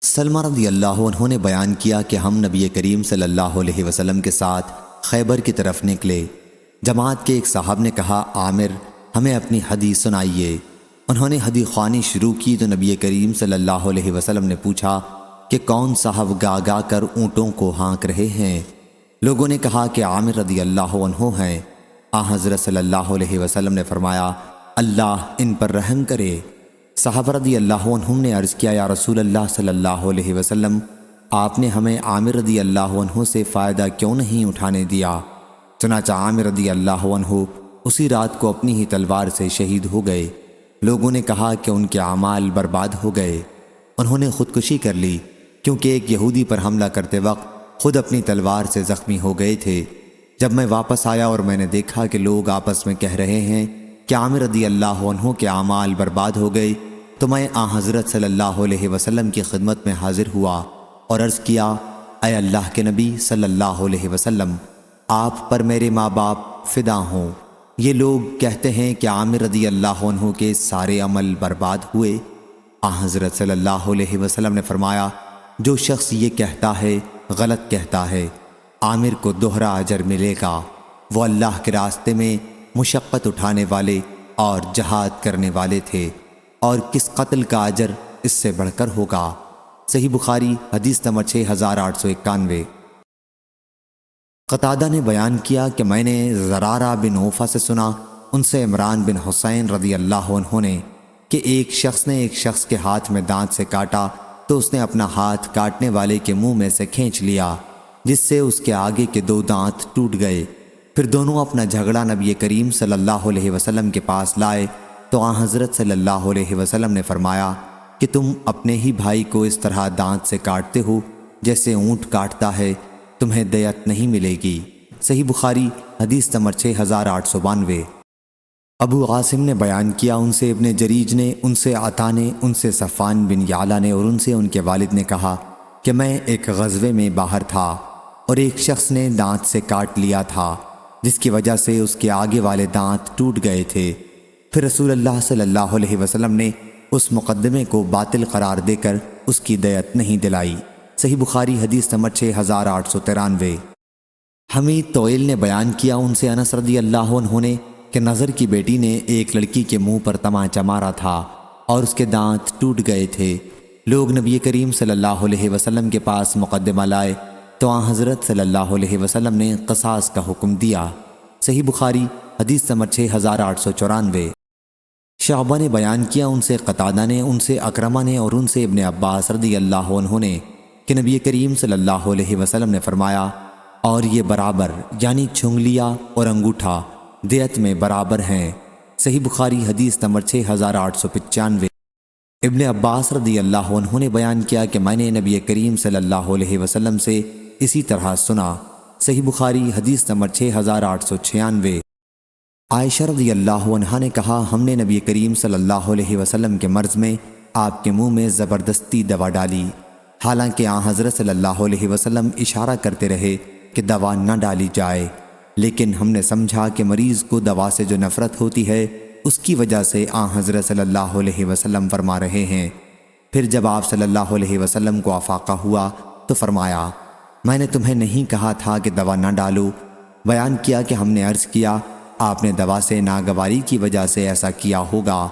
سلمہ رضی اللہ عنہ نے بیان کیا کہ ہم نبی کریم صلی اللہ علیہ وسلم کے ساتھ خیبر کی طرف نکلے۔ جماعت کے ایک صاحب نے کہا، عامر ہمیں اپنی حدیث سنائیے۔ انہوں نے حدیث خوانی شروع کی تو نبی کریم صلی اللہ علیہ وسلم نے پوچھا کہ کون صاحب گا گا کر اونٹوں کو ہانک رہے ہیں؟ لوگوں نے کہا کہ عامر رضی اللہ عنہ ہیں۔ حضرت صلی اللہ علیہ وسلم نے فرمایا، اللہ ان پر رحم کرے۔ صحابہ رضی اللہ عنہم نے عرض کیا، یا رسول اللہ صلی اللہ علیہ وسلم، آپ نے ہمیں عامر رضی اللہ عنہ سے فائدہ کیوں نہیں اٹھانے دیا؟ چنانچہ عامر رضی اللہ عنہ اسی رات کو اپنی ہی تلوار سے شہید ہو گئے۔ لوگوں نے کہا کہ ان کے اعمال برباد ہو گئے، انہوں نے خودکشی کر لی، کیونکہ ایک یہودی پر حملہ کرتے وقت خود اپنی تلوار سے زخمی ہو گئے تھے۔ جب میں واپس آیا اور میں نے دیکھا کہ لوگ آپس میں کہہ رہے ہیں کہ عامر رضی اللہ عنہ کے اعمال برباد ہو گئے، تو میں حضرت صلی اللہ علیہ وسلم کی خدمت میں حاضر ہوا اور عرض کیا، اے اللہ کے نبی صلی اللہ علیہ وسلم، آپ پر میرے ماں باپ فدا ہوں۔ یہ لوگ کہتے ہیں کہ عامر رضی اللہ عنہ کے سارے عمل برباد ہوئے۔ حضرت صلی اللہ علیہ وسلم نے فرمایا، جو شخص یہ کہتا ہے غلط کہتا ہے، عامر کو دوہرا اجر ملے گا۔ وہ اللہ کے راستے میں مشقت اٹھانے والے اور جہاد کرنے والے تھے، اور کس قتل کا اجر اس سے بڑھ کر ہوگا؟ صحیح بخاری حدیث نمبر 6891۔ قتادہ نے بیان کیا کہ میں نے زرارہ بن اوفا سے سنا، ان سے عمران بن حسین رضی اللہ عنہ نے، کہ ایک شخص نے ایک شخص کے ہاتھ میں دانت سے کاٹا تو اس نے اپنا ہاتھ کاٹنے والے کے منہ میں سے کھینچ لیا، جس سے اس کے آگے کے 2 دانت ٹوٹ گئے۔ پھر دونوں اپنا جھگڑا نبی کریم صلی اللہ علیہ وسلم کے پاس لائے تو حضرت صلی اللہ علیہ وسلم نے فرمایا کہ تم اپنے ہی بھائی کو اس طرح دانت سے کاٹتے ہو جیسے اونٹ کاٹتا ہے، تمہیں دیت نہیں ملے گی۔ صحیح بخاری حدیث نمبر 6892۔ ابو عاصم نے بیان کیا، ان سے ابن جریج نے، ان سے عطا نے، ان سے صفان بن یعلا نے اور ان سے ان کے والد نے کہا کہ میں ایک غزوے میں باہر تھا اور ایک شخص نے دانت سے کاٹ لیا تھا، جس کی وجہ سے اس کے آگے والے دانت ٹوٹ گئے تھے۔ پھر رسول اللہ صلی اللہ علیہ وسلم نے اس مقدمے کو باطل قرار دے کر اس کی دیت نہیں دلائی۔ صحیح بخاری حدیث نمبر 6893۔ حمید طویل نے بیان کیا، ان سے انس رضی اللہ عنہ نے، کہ نظر کی بیٹی نے ایک لڑکی کے منہ پر تماچا مارا تھا اور اس کے دانت ٹوٹ گئے تھے۔ لوگ نبی کریم صلی اللہ علیہ وسلم کے پاس مقدمہ لائے تو حضرت صلی اللہ علیہ وسلم نے قصاص کا حکم دیا۔ صحیح بخاری حدیث نمبر 6894۔ شعبہ نے بیان کیا، ان سے قتادہ نے، ان سے اکرمہ نے اور ان سے ابن عباس رضی اللہ عنہ نے، کہ نبی کریم صلی اللہ علیہ وسلم نے فرمایا، اور یہ برابر یعنی چھنگلیا اور انگوٹھا دیت میں برابر ہیں۔ صحیح بخاری حدیث نمبر 6895۔ ابن عباس رضی اللہ عنہ نے بیان کیا کہ میں نے نبی کریم صلی اللہ علیہ وسلم سے اسی طرح سنا۔ صحیح بخاری حدیث نمبر 6896۔ عائشہ رضی اللہ عنہا نے کہا، ہم نے نبی کریم صلی اللہ علیہ وسلم کے مرض میں آپ کے منہ میں زبردستی دوا ڈالی، حالانکہ حضرت صلی اللہ علیہ وسلم اشارہ کرتے رہے کہ دوا نہ ڈالی جائے، لیکن ہم نے سمجھا کہ مریض کو دوا سے جو نفرت ہوتی ہے اس کی وجہ سے حضرت صلی اللہ علیہ وسلم فرما رہے ہیں۔ پھر جب آپ صلی اللہ علیہ وسلم کو افاقہ ہوا تو فرمایا، میں نے تمہیں نہیں کہا تھا کہ دوا نہ ڈالو؟ بیان کیا کہ ہم نے عرض کیا، آپ نے دوا سے ناگواری کی وجہ سے ایسا کیا ہوگا۔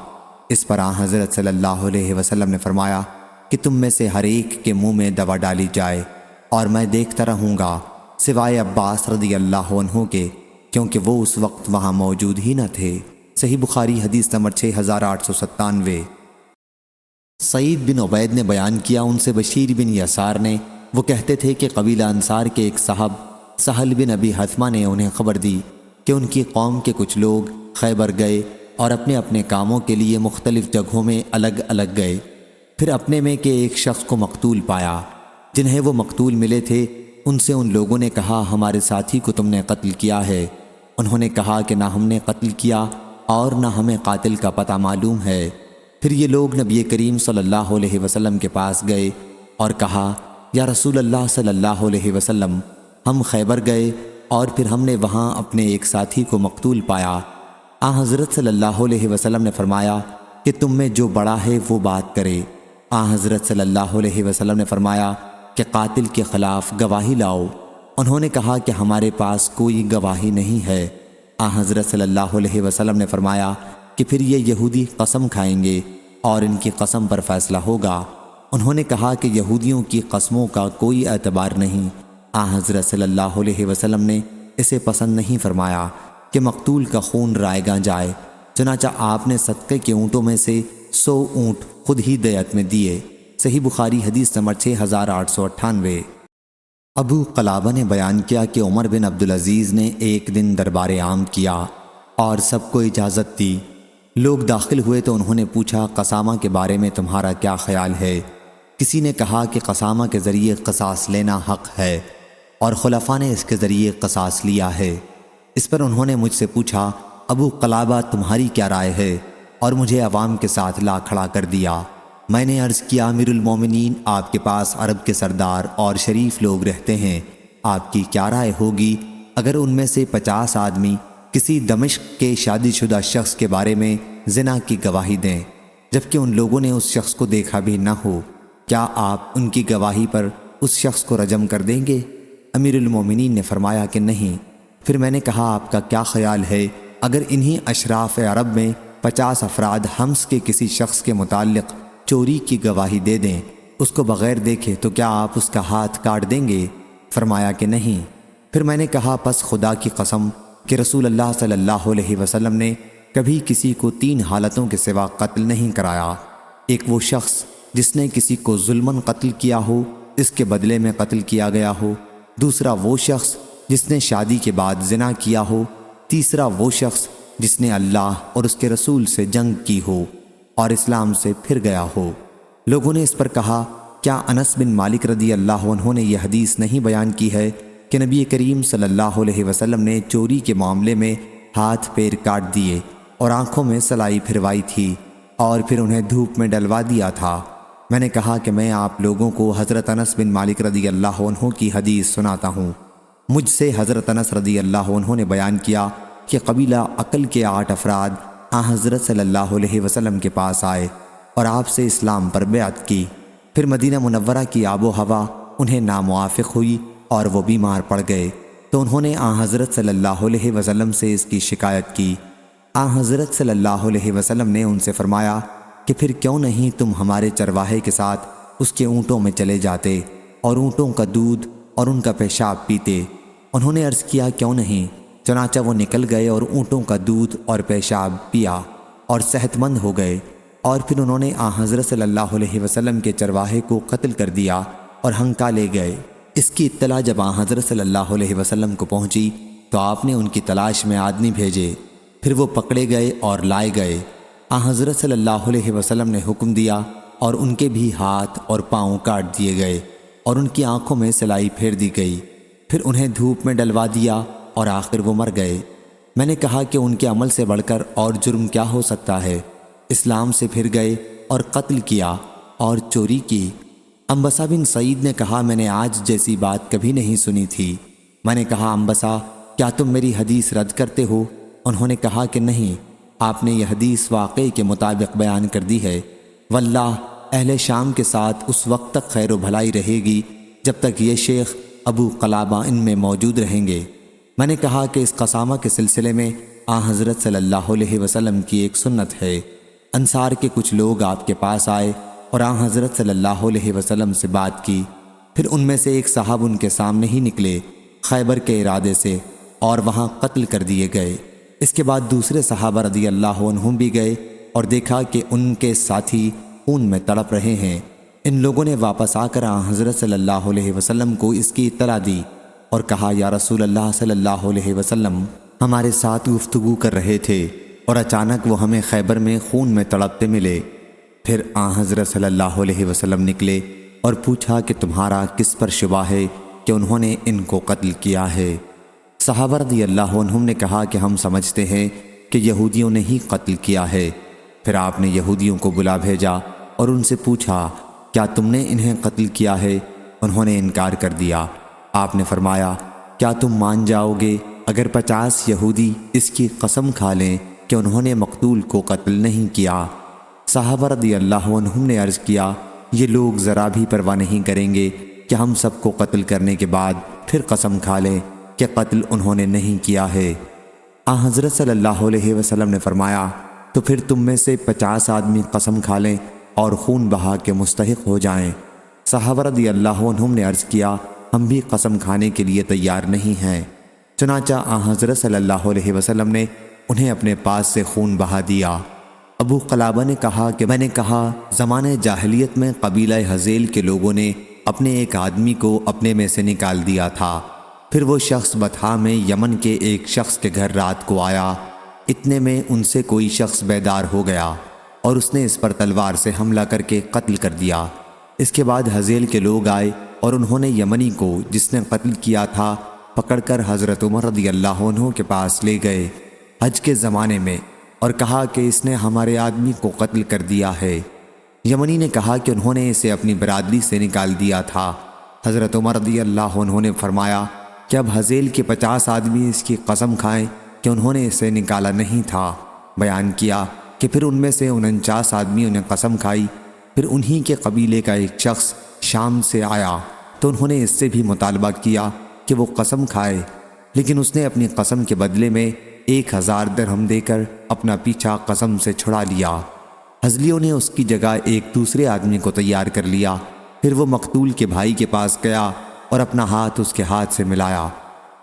اس پر حضرت صلی اللہ علیہ وسلم نے فرمایا کہ تم میں سے ہر ایک کے منہ میں دوا ڈالی جائے اور میں دیکھتا رہوں گا، سوائے عباس رضی اللہ عنہ کے، کیونکہ وہ اس وقت وہاں موجود ہی نہ تھے۔ صحیح بخاری حدیث نمبر 6897۔ سعید بن عبید نے بیان کیا، ان سے بشیر بن یسار نے، وہ کہتے تھے کہ قبیلہ انصار کے ایک صاحب سہل بن ابی حتمہ نے انہیں خبر دی کہ ان کی قوم کے کچھ لوگ خیبر گئے اور اپنے اپنے کاموں کے لیے مختلف جگہوں میں الگ الگ گئے۔ پھر اپنے میں کے ایک شخص کو مقتول پایا۔ جنہیں وہ مقتول ملے تھے ان سے ان لوگوں نے کہا ہمارے ساتھی کو تم نے قتل کیا ہے۔ انہوں نے کہا کہ نہ ہم نے قتل کیا اور نہ ہمیں قاتل کا پتہ معلوم ہے۔ پھر یہ لوگ نبی کریم صلی اللہ علیہ وسلم کے پاس گئے اور کہا یا رسول اللہ صلی اللہ علیہ وسلم، ہم خیبر گئے اور پھر ہم نے وہاں اپنے ایک ساتھی کو مقتول پایا۔ حضرت صلی اللہ علیہ وسلم نے فرمایا کہ تم میں جو بڑا ہے وہ بات کرے۔ حضرت صلی اللہ علیہ وسلم نے فرمایا کہ قاتل کے خلاف گواہی لاؤ۔ انہوں نے کہا کہ ہمارے پاس کوئی گواہی نہیں ہے۔ حضرت صلی اللہ علیہ وسلم نے فرمایا کہ پھر یہ یہودی قسم کھائیں گے اور ان کی قسم پر فیصلہ ہوگا۔ انہوں نے کہا کہ یہودیوں کی قسموں کا کوئی اعتبار نہیں۔ حضرت صلی اللہ علیہ وسلم نے اسے پسند نہیں فرمایا کہ مقتول کا خون رائگاں جائے، چنانچہ آپ نے صدقے کے اونٹوں میں سے 100 اونٹ خود ہی دیت میں دیے۔ صحیح بخاری حدیث نمبر 6898۔ ابو قلابہ نے بیان کیا کہ عمر بن عبدالعزیز نے ایک دن دربار عام کیا اور سب کو اجازت دی۔ لوگ داخل ہوئے تو انہوں نے پوچھا قسامہ کے بارے میں تمہارا کیا خیال ہے؟ کسی نے کہا کہ قسامہ کے ذریعے قصاص لینا حق ہے اور خلفاء نے اس کے ذریعے قصاص لیا ہے۔ اس پر انہوں نے مجھ سے پوچھا ابو قلابہ تمہاری کیا رائے ہے؟ اور مجھے عوام کے ساتھ لا کھڑا کر دیا۔ میں نے عرض کیا امیر المومنین، آپ کے پاس عرب کے سردار اور شریف لوگ رہتے ہیں، آپ کی کیا رائے ہوگی اگر ان میں سے 50 آدمی کسی دمشق کے شادی شدہ شخص کے بارے میں زنا کی گواہی دیں جبکہ ان لوگوں نے اس شخص کو دیکھا بھی نہ ہو؟ کیا آپ ان کی گواہی پر اس شخص کو رجم کر دیں گے؟ امیر المومنین نے فرمایا کہ نہیں۔ پھر میں نے کہا آپ کا کیا خیال ہے اگر انہی اشراف عرب میں 50 افراد حمس کے کسی شخص کے متعلق چوری کی گواہی دے دیں، اس کو بغیر دیکھے، تو کیا آپ اس کا ہاتھ کاٹ دیں گے؟ فرمایا کہ نہیں۔ پھر میں نے کہا پس خدا کی قسم کہ رسول اللہ صلی اللہ علیہ وسلم نے کبھی کسی کو 3 حالتوں کے سوا قتل نہیں کرایا۔ ایک وہ شخص جس نے کسی کو ظلماً قتل کیا ہو، اس کے بدلے میں قتل کیا گیا ہو۔ دوسرا وہ شخص جس نے شادی کے بعد زنا کیا ہو۔ تیسرا وہ شخص جس نے اللہ اور اس کے رسول سے جنگ کی ہو اور اسلام سے پھر گیا ہو۔ لوگوں نے اس پر کہا کیا انس بن مالک رضی اللہ عنہ نے یہ حدیث نہیں بیان کی ہے کہ نبی کریم صلی اللہ علیہ وسلم نے چوری کے معاملے میں ہاتھ پیر کاٹ دیے اور آنکھوں میں سلائی پھروائی تھی اور پھر انہیں دھوپ میں ڈلوا دیا تھا؟ میں نے کہا کہ میں آپ لوگوں کو حضرت انس بن مالک رضی اللہ عنہ کی حدیث سناتا ہوں۔ مجھ سے حضرت انس رضی اللہ عنہ نے بیان کیا کہ قبیلہ عقل کے 8 افراد حضرت صلی اللہ علیہ وسلم کے پاس آئے اور آپ سے اسلام پر بیعت کی۔ پھر مدینہ منورہ کی آب و ہوا انہیں ناموافق ہوئی اور وہ بیمار پڑ گئے تو انہوں نے حضرت صلی اللہ علیہ وسلم سے اس کی شکایت کی۔ حضرت صلی اللہ علیہ وسلم نے ان سے فرمایا کہ پھر کیوں نہیں تم ہمارے چرواہے کے ساتھ اس کے اونٹوں میں چلے جاتے اور اونٹوں کا دودھ اور ان کا پیشاب پیتے؟ انہوں نے عرض کیا کیوں نہیں؟ چنانچہ وہ نکل گئے اور اونٹوں کا دودھ اور پیشاب پیا اور صحت مند ہو گئے، اور پھر انہوں نے حضرت صلی اللہ علیہ وسلم کے چرواہے کو قتل کر دیا اور ہنکا لے گئے۔ اس کی اطلاع جب حضرت صلی اللہ علیہ وسلم کو پہنچی تو آپ نے ان کی تلاش میں آدمی بھیجے، پھر وہ پکڑے گئے اور لائے گئے۔ حضرت صلی اللہ علیہ وسلم نے حکم دیا اور ان کے بھی ہاتھ اور پاؤں کاٹ دیے گئے اور ان کی آنکھوں میں سلائی پھیر دی گئی، پھر انہیں دھوپ میں ڈلوا دیا اور آخر وہ مر گئے۔ میں نے کہا کہ ان کے عمل سے بڑھ کر اور جرم کیا ہو سکتا ہے؟ اسلام سے پھر گئے اور قتل کیا اور چوری کی۔ انبسا بن سعید نے کہا میں نے آج جیسی بات کبھی نہیں سنی تھی۔ میں نے کہا انبسا کیا تم میری حدیث رد کرتے ہو؟ انہوں نے کہا کہ نہیں، آپ نے یہ حدیث واقعے کے مطابق بیان کر دی ہے۔ واللہ اہل شام کے ساتھ اس وقت تک خیر و بھلائی رہے گی جب تک یہ شیخ ابو قلابہ ان میں موجود رہیں گے۔ میں نے کہا کہ اس قسامہ کے سلسلے میں حضرت صلی اللہ علیہ وسلم کی ایک سنت ہے۔ انصار کے کچھ لوگ آپ کے پاس آئے اور حضرت صلی اللہ علیہ وسلم سے بات کی، پھر ان میں سے ایک صاحب ان کے سامنے ہی نکلے خیبر کے ارادے سے اور وہاں قتل کر دیے گئے۔ اس کے بعد دوسرے صحابہ رضی اللہ عنہم بھی گئے اور دیکھا کہ ان کے ساتھی خون میں تڑپ رہے ہیں۔ ان لوگوں نے واپس آ کر حضرت صلی اللہ علیہ وسلم کو اس کی اطلاع دی اور کہا یا رسول اللہ صلی اللہ علیہ وسلم، ہمارے ساتھ گفتگو کر رہے تھے اور اچانک وہ ہمیں خیبر میں خون میں تڑپتے ملے۔ پھر آن حضرت صلی اللہ علیہ وسلم نکلے اور پوچھا کہ تمہارا کس پر شبہ ہے کہ انہوں نے ان کو قتل کیا ہے؟ صحابہ رضی اللہ عنہم نے کہا کہ ہم سمجھتے ہیں کہ یہودیوں نے ہی قتل کیا ہے۔ پھر آپ نے یہودیوں کو بلا بھیجا اور ان سے پوچھا کیا تم نے انہیں قتل کیا ہے؟ انہوں نے انکار کر دیا۔ آپ نے فرمایا کیا تم مان جاؤ گے اگر 50 یہودی اس کی قسم کھا لیں کہ انہوں نے مقتول کو قتل نہیں کیا؟ صحابہ رضی اللہ عنہم نے عرض کیا یہ لوگ ذرا بھی پرواہ نہیں کریں گے کہ ہم سب کو قتل کرنے کے بعد پھر قسم کھا لیں کہ قتل انہوں نے نہیں کیا ہے۔ حضرت صلی اللہ علیہ وسلم نے فرمایا تو پھر تم میں سے 50 آدمی قسم کھا لیں اور خون بہا کے مستحق ہو جائیں۔ صحابہ رضی اللہ عنہم نے عرض کیا ہم بھی قسم کھانے کے لیے تیار نہیں ہیں۔ چنانچہ حضرت صلی اللہ علیہ وسلم نے انہیں اپنے پاس سے خون بہا دیا۔ ابو قلابہ نے کہا کہ میں نے کہا زمانے جاہلیت میں قبیلہ ہذیل کے لوگوں نے اپنے ایک آدمی کو اپنے میں سے نکال دیا تھا۔ پھر وہ شخص بطحا میں یمن کے ایک شخص کے گھر رات کو آیا۔ اتنے میں ان سے کوئی شخص بیدار ہو گیا اور اس نے اس پر تلوار سے حملہ کر کے قتل کر دیا۔ اس کے بعد ہذیل کے لوگ آئے اور انہوں نے یمنی کو جس نے قتل کیا تھا پکڑ کر حضرت عمر رضی اللہ عنہ کے پاس لے گئے حج کے زمانے میں اور کہا کہ اس نے ہمارے آدمی کو قتل کر دیا ہے۔ یمنی نے کہا کہ انہوں نے اسے اپنی برادری سے نکال دیا تھا۔ حضرت عمر رضی اللہ عنہ نے فرمایا کہ اب ہذیل کے 50 آدمی اس کی قسم کھائیں کہ انہوں نے اسے نکالا نہیں تھا۔ بیان کیا کہ پھر ان میں سے 49 آدمیوں نے قسم کھائی۔ پھر انہی کے قبیلے کا ایک شخص شام سے آیا تو انہوں نے اس سے بھی مطالبہ کیا کہ وہ قسم کھائے، لیکن اس نے اپنی قسم کے بدلے میں 1000 درہم دے کر اپنا پیچھا قسم سے چھڑا لیا۔ ہذلیوں نے اس کی جگہ ایک دوسرے آدمی کو تیار کر لیا۔ پھر وہ مقتول کے بھائی کے پاس گیا اور اپنا ہاتھ اس کے ہاتھ سے ملایا۔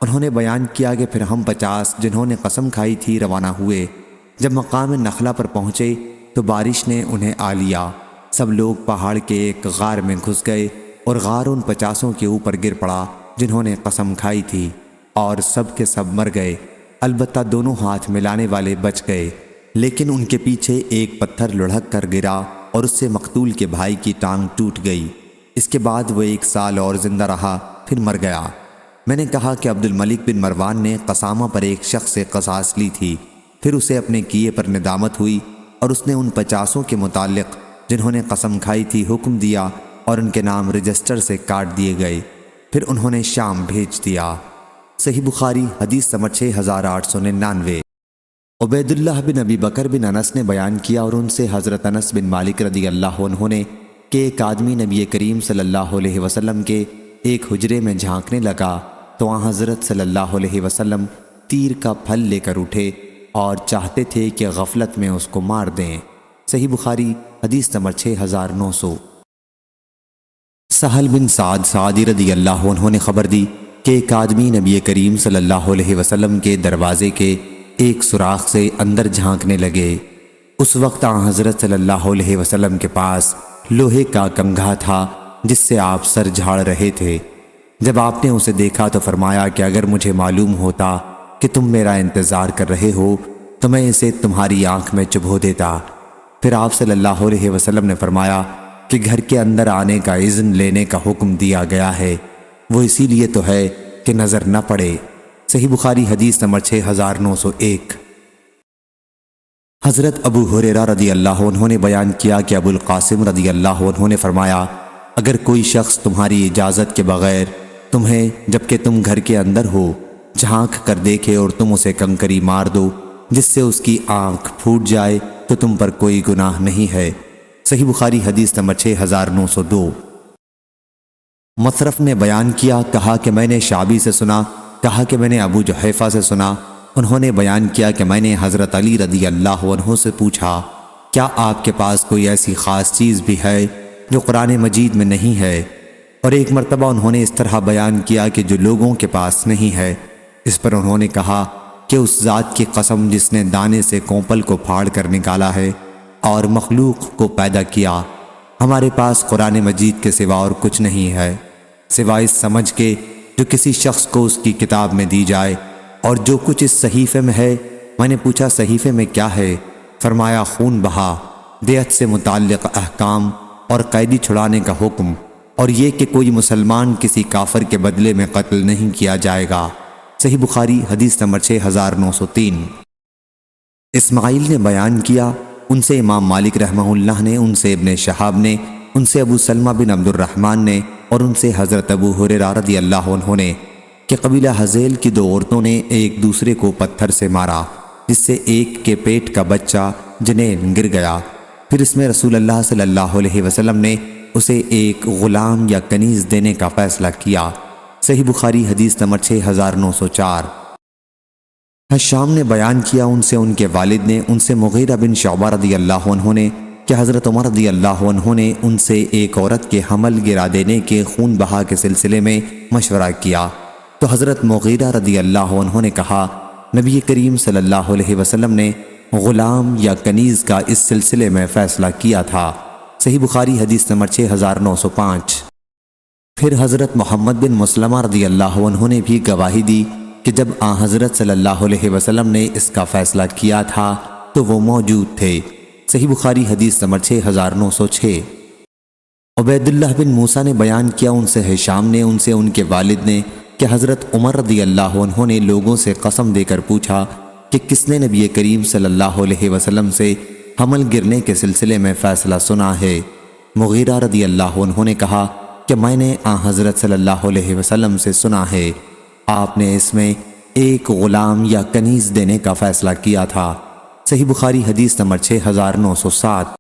انہوں نے بیان کیا کہ پھر ہم 50 جنہوں نے قسم کھائی تھی روانہ ہوئے۔ جب مقام نخلا پر پہنچے تو بارش نے انہیں آ لیا۔ سب لوگ پہاڑ کے ایک غار میں گھس گئے اور غار ان 50 کے اوپر گر پڑا جنہوں نے قسم کھائی تھی، اور سب کے سب مر گئے، البتہ دونوں ہاتھ ملانے والے بچ گئے۔ لیکن ان کے پیچھے ایک پتھر لڑھک کر گرا اور اس سے مقتول کے بھائی کی ٹانگ ٹوٹ گئی۔ اس کے بعد وہ 1 سال اور زندہ رہا، پھر مر گیا۔ میں نے کہا کہ عبد الملک بن مروان نے قسامہ پر ایک شخص سے قصاص لی تھی، پھر اسے اپنے کیے پر ندامت ہوئی اور اس نے ان 50 کے متعلق جنہوں نے قسم کھائی تھی حکم دیا اور ان کے نام رجسٹر سے کاٹ دیے گئے۔ پھر انہوں نے شام بھیج دیا۔ صحیح بخاری حدیث نمبر 6899۔ عبید اللہ بن ابی بکر بن انس نے بیان کیا اور ان سے حضرت انس بن مالک رضی اللہ عنہ نے کہ ایک آدمی نبی کریم صلی اللہ علیہ وسلم کے ایک حجرے میں جھانکنے لگا تو وہاں حضرت صلی اللہ علیہ وسلم تیر کا پھل لے کر اٹھے اور چاہتے تھے کہ غفلت میں اس کو مار دیں۔ صحیح بخاری حدیث نمبر 6900۔ سہل بن سعد سعدی رضی اللہ عنہ نے خبر دی کہ ایک آدمی نبی کریم صلی اللہ علیہ وسلم کے دروازے کے ایک سوراخ سے اندر جھانکنے لگے۔ اس وقت حضرت صلی اللہ علیہ وسلم کے پاس لوہے کا کنگھا تھا جس سے آپ سر جھاڑ رہے تھے۔ جب آپ نے اسے دیکھا تو فرمایا کہ اگر مجھے معلوم ہوتا کہ تم میرا انتظار کر رہے ہو تو میں اسے تمہاری آنکھ میں چبھو دیتا۔ پھر آپ صلی اللہ علیہ وسلم نے فرمایا کہ گھر کے اندر آنے کا اذن لینے کا حکم دیا گیا ہے، وہ اسی لیے تو ہے کہ نظر نہ پڑے۔ صحیح بخاری حدیث نمبر 6901۔ حضرت ابو ہریرہ رضی اللہ عنہ نے بیان کیا کہ ابو القاسم رضی اللہ عنہ نے فرمایا اگر کوئی شخص تمہاری اجازت کے بغیر تمہیں جبکہ تم گھر کے اندر ہو جھانک کر دیکھے اور تم اسے کنکری مار دو جس سے اس کی آنکھ پھوٹ جائے تو تم پر کوئی گناہ نہیں ہے۔ صحیح بخاری حدیث نمبر 6902۔ مصرف نے بیان کیا، کہا کہ میں نے شعبی سے سنا، کہا کہ میں نے ابو جحیفہ سے سنا، انہوں نے بیان کیا کہ میں نے حضرت علی رضی اللہ عنہ سے پوچھا کیا آپ کے پاس کوئی ایسی خاص چیز بھی ہے جو قرآن مجید میں نہیں ہے؟ اور ایک مرتبہ انہوں نے اس طرح بیان کیا کہ جو لوگوں کے پاس نہیں ہے۔ اس پر انہوں نے کہا کہ اس ذات کی قسم جس نے دانے سے کونپل کو پھاڑ کر نکالا ہے اور مخلوق کو پیدا کیا، ہمارے پاس قرآن مجید کے سوا اور کچھ نہیں ہے سوائے اس سمجھ کے جو کسی شخص کو اس کی کتاب میں دی جائے اور جو کچھ اس صحیفے میں ہے۔ میں نے پوچھا صحیفے میں کیا ہے؟ فرمایا خون بہا، دیت سے متعلق احکام اور قیدی چھڑانے کا حکم، اور یہ کہ کوئی مسلمان کسی کافر کے بدلے میں قتل نہیں کیا جائے گا۔ صحیح بخاری حدیث نمبر 6903۔ اسماعیل نے بیان کیا، ان سے امام مالک رحمہ اللہ نے، ان سے ابن شہاب نے، ان سے ابو سلمہ بن عبد الرحمن نے، اور ان سے حضرت ابو ہریرہ رضی اللہ عنہ نے کہ قبیلہ حذیل کی 2 عورتوں نے ایک دوسرے کو پتھر سے مارا، جس سے ایک کے پیٹ کا بچہ جنین گر گیا۔ پھر اس میں رسول اللہ صلی اللہ علیہ وسلم نے اسے ایک غلام یا کنیز دینے کا فیصلہ کیا۔ صحیح بخاری حدیث نمبر 6904۔ حشام نے بیان کیا، ان سے ان کے والد نے، ان سے مغیرہ بن شعبہ رضی اللہ عنہ نے کہ حضرت عمر رضی اللہ عنہ نے ان سے ایک عورت کے حمل گرا دینے کے خون بہا کے سلسلے میں مشورہ کیا، تو حضرت مغیرہ رضی اللہ عنہ نے کہا، نبی کریم صلی اللہ علیہ وسلم نے غلام یا کنیز کا اس سلسلے میں فیصلہ کیا تھا۔ صحیح بخاری حدیث نمبر 6905۔ پھر حضرت محمد بن مسلمہ رضی اللہ عنہ نے بھی گواہی دی کہ جب حضرت صلی اللہ علیہ وسلم نے اس کا فیصلہ کیا تھا تو وہ موجود تھے۔ صحیح بخاری حدیث نمبر 6906۔ عبید اللہ بن موسیٰ نے بیان کیا، ان سے حشام نے، ان سے ان کے والد نے کہ حضرت عمر رضی اللہ عنہ نے لوگوں سے قسم دے کر پوچھا کہ کس نے نبی کریم صلی اللہ علیہ وسلم سے حمل گرنے کے سلسلے میں فیصلہ سنا ہے؟ مغیرہ رضی اللہ عنہ نے کہا کہ میں نے حضرت صلی اللہ علیہ وسلم سے سنا ہے، آپ نے اس میں ایک غلام یا کنیز دینے کا فیصلہ کیا تھا۔ صحیح بخاری حدیث نمبر 6907۔